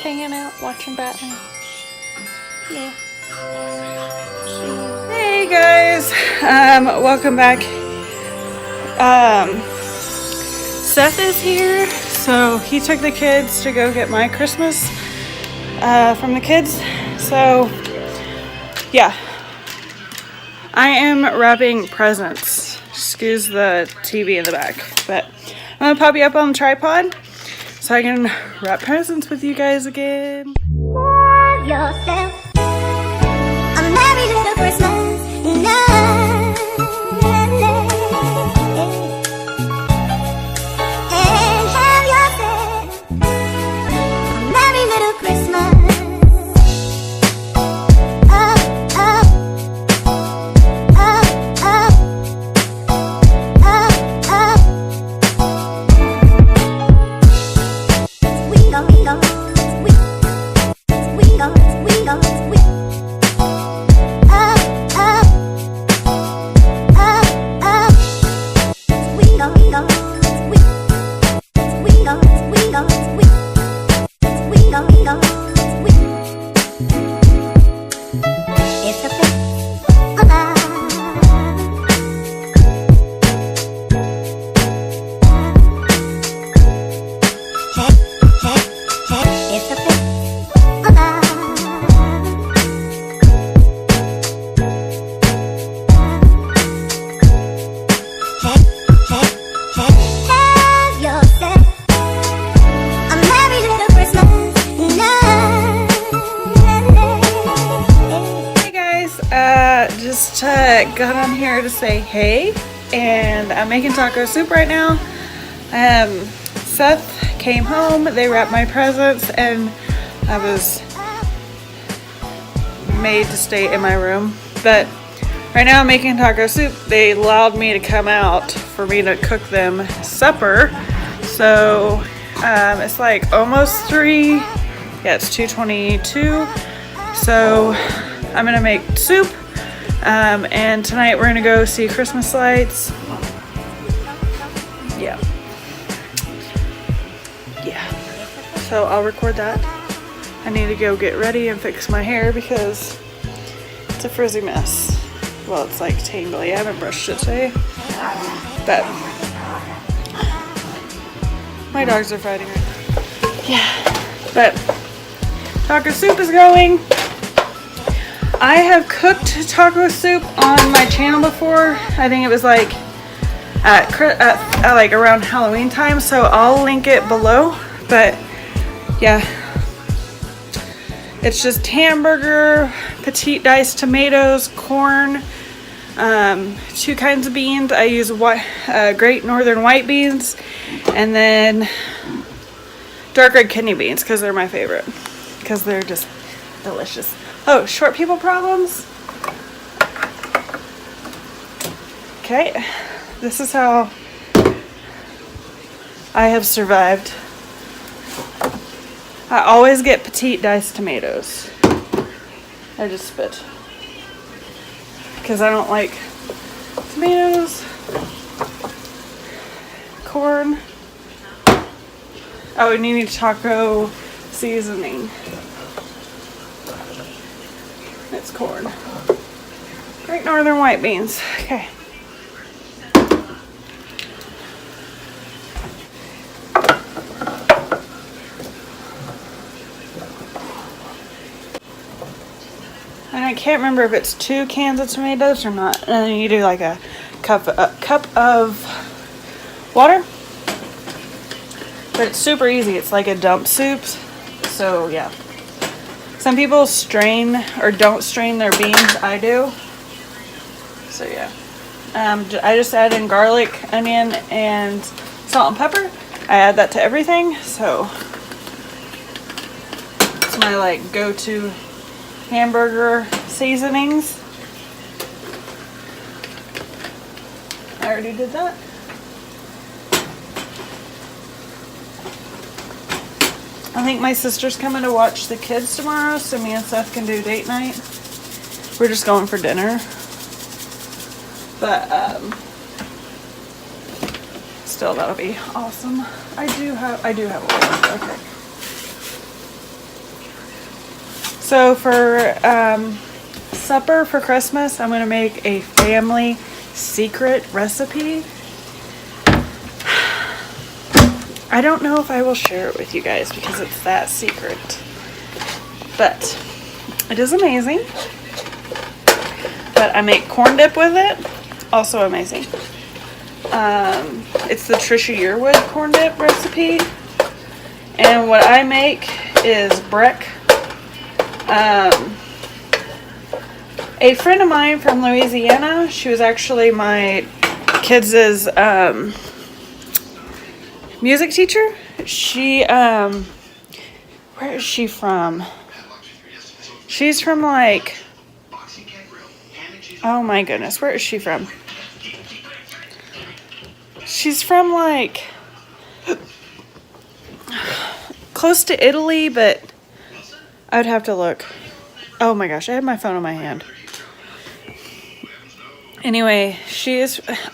hanging out, watching Batman. Yeah. Hey guys, welcome back. Seth is here, so he took the kids to go get my Christmas from the kids. So yeah, I am wrapping presents. Excuse the TV in the back, but I'm gonna pop you up on the tripod so I can wrap presents with you guys again. Love yourself. A merry little Christmas night. And have yourself a merry little Christmas. Up, up, up, up, up, up. We go, we go, we go, we go, we up, up, up, up. We go, we go, we go, we go, we go, we go, we. It's a fifth of love. Hey, hey, hey, it's a fifth of love. Hey, hey, hey, have yourself a merry little Christmas night. Hey guys, just got on here to say hey, and I'm making taco soup right now. Seth came home, they wrapped my presents, and I was made to stay in my room. But right now I'm making taco soup. They allowed me to come out for me to cook them supper. So it's like almost 3. Yeah, it's 2:22. So I'm gonna make soup. And tonight we're gonna go see Christmas lights. Yeah. So I'll record that. I need to go get ready and fix my hair because it's a frizzy mess. Well, it's like tangly. I haven't brushed it today. But my dogs are fighting right now. Yeah. But taco soup is going. I have cooked taco soup on my channel before. I think it was like at like around Halloween time, so I'll link it below. But yeah, it's just hamburger, petite diced tomatoes, corn, 2 kinds of beans. I use Great Northern white beans, and then dark red kidney beans because they're my favorite, because they're just delicious. Oh, short people problems. Okay, this is how I have survived. I always get petite diced tomatoes. I just spit because I don't like tomatoes. Corn. Oh, and you need taco seasoning. It's corn. Great Northern white beans. Okay. And I can't remember if it's 2 cans of tomatoes or not. And then you do like a cup of water. But it's super easy. It's like a dump soup. So yeah. Some people strain or don't strain their beans. I do. So yeah. I just add in garlic, onion, and salt and pepper. I add that to everything. So it's my like go-to hamburger seasonings. I already did that. I think my sister's coming to watch the kids tomorrow, so me and Seth can do date night. We're just going for dinner. But still, that'll be awesome. I do have a order. Okay. So for supper for Christmas, I'm gonna make a family secret recipe. I don't know if I will share it with you guys because it's that secret, but it is amazing. But I make corn dip with it, also amazing. It's the Trisha Yearwood corn dip recipe, and what I make is breck. A friend of mine from Louisiana, she was actually my kids' music teacher. She, where is she from? She's from like, oh my goodness, where is she from? She's from like, close to Italy, but I'd have to look. Oh my gosh, I have my phone in my hand. Anyway,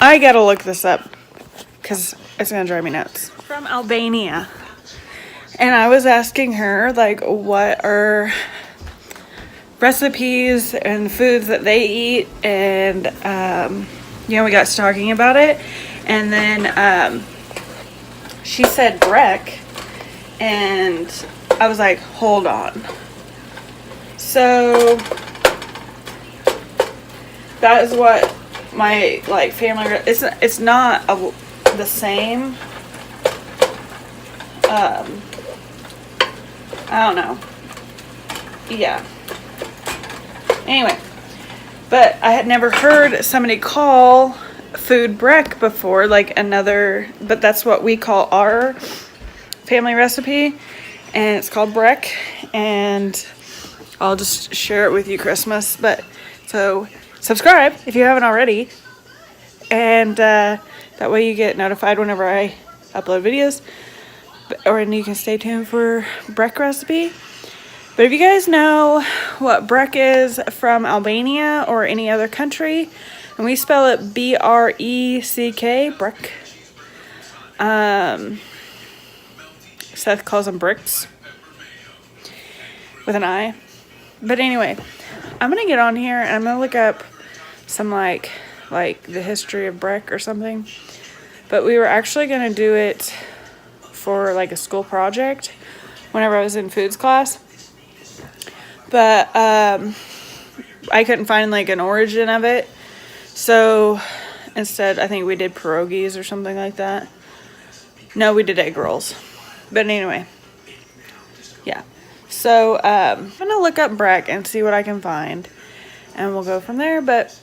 I gotta look this up because it's gonna drive me nuts. From Albania. And I was asking her, like, what are recipes and foods that they eat, and, we got to talking about it. And then she said breck, and I was like, hold on. So that is what my family. It's not the same. I don't know. Yeah. Anyway, but I had never heard somebody call food breck before, but that's what we call our family recipe, and it's called breck, and I'll just share it with you Christmas. But so subscribe if you haven't already, and that way you get notified whenever I upload videos, and you can stay tuned for breck recipe. But if you guys know what breck is from Albania or any other country, and we spell it B-R-E-C-K, breck. Seth calls them bricks with an I. But anyway, I'm gonna get on here and I'm gonna look up some like the history of breck or something. But we were actually gonna do it for like a school project whenever I was in foods class. But I couldn't find like an origin of it. So instead, I think we did pierogies or something like that. No, we did egg rolls. But anyway, yeah. So I'm going to look up breck and see what I can find. And we'll go from there. But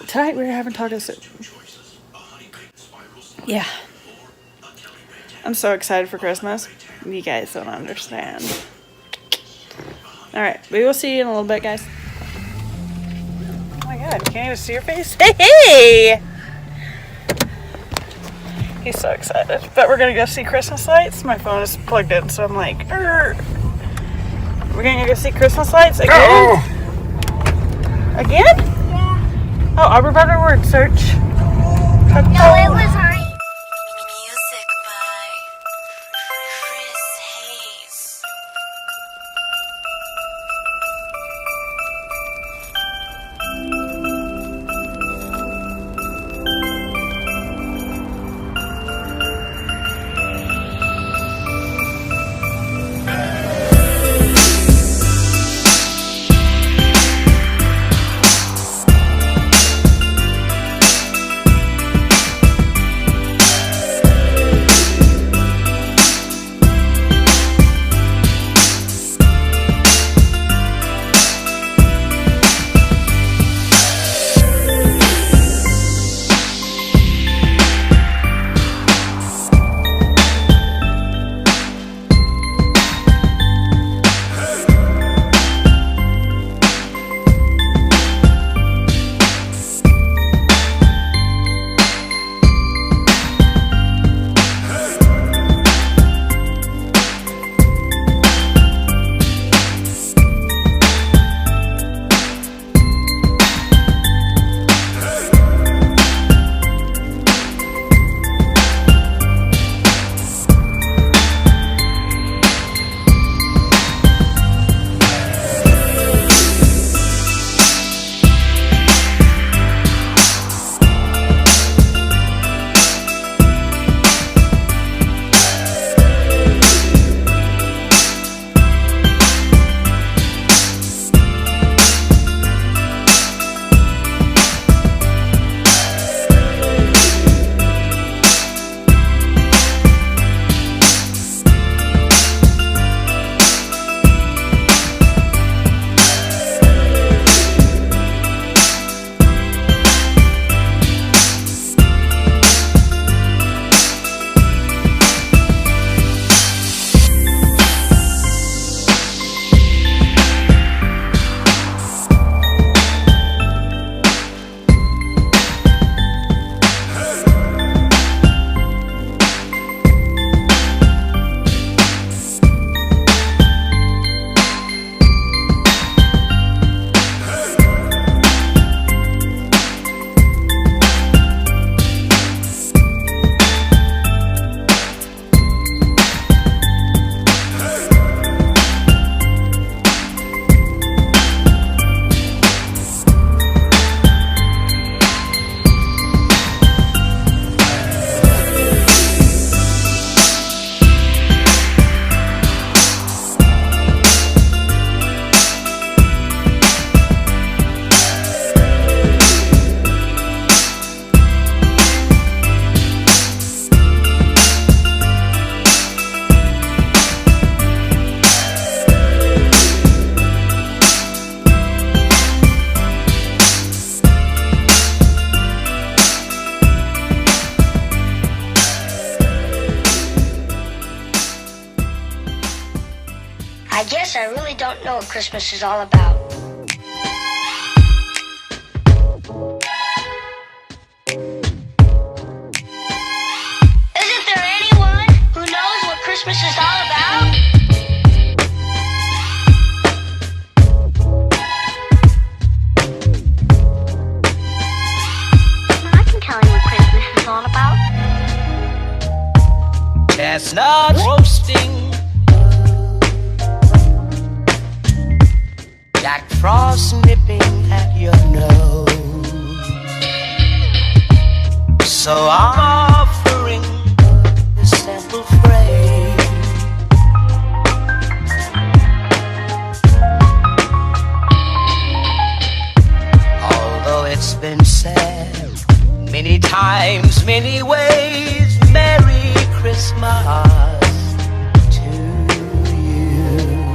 tonight we're having taco soup. Yeah. I'm so excited for Christmas. You guys don't understand. Alright, we will see you in a little bit, guys. Oh my god, can't even see your face? Hey! He's so excited. But we're gonna go see Christmas lights. My phone is plugged in, so I'm like, we're gonna go see Christmas lights again? Uh-oh. Again? Yeah. Oh, I'll remember the word search. No, it was hard. Music by Chris Hayes. don't know what Christmas is all about. Isn't there anyone who knows what Christmas is all about? I can tell you what Christmas is all about. Chestnut roasting, Jack Frost nipping at your nose. So I'm offering this simple phrase. Although it's been said many times, many ways, Merry Christmas to you.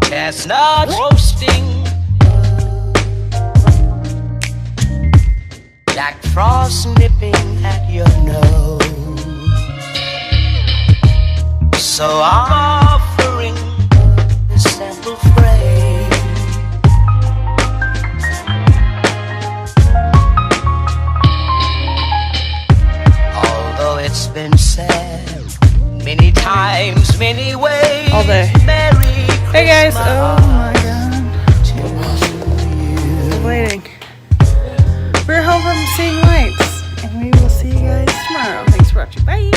Chestnut roasting, Jack Frost nipping at your nose. So I'm offering this simple phrase. Although it's been said many times, many ways, All day. Merry Hey guys, oh my Christmas god, to you. waiting. We're home from seeing lights, and we will see you guys tomorrow. Thanks for watching. Bye.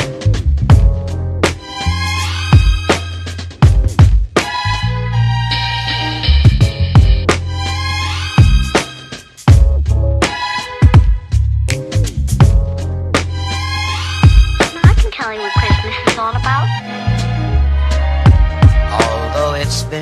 I can tell you what Christmas is all about. Although it's been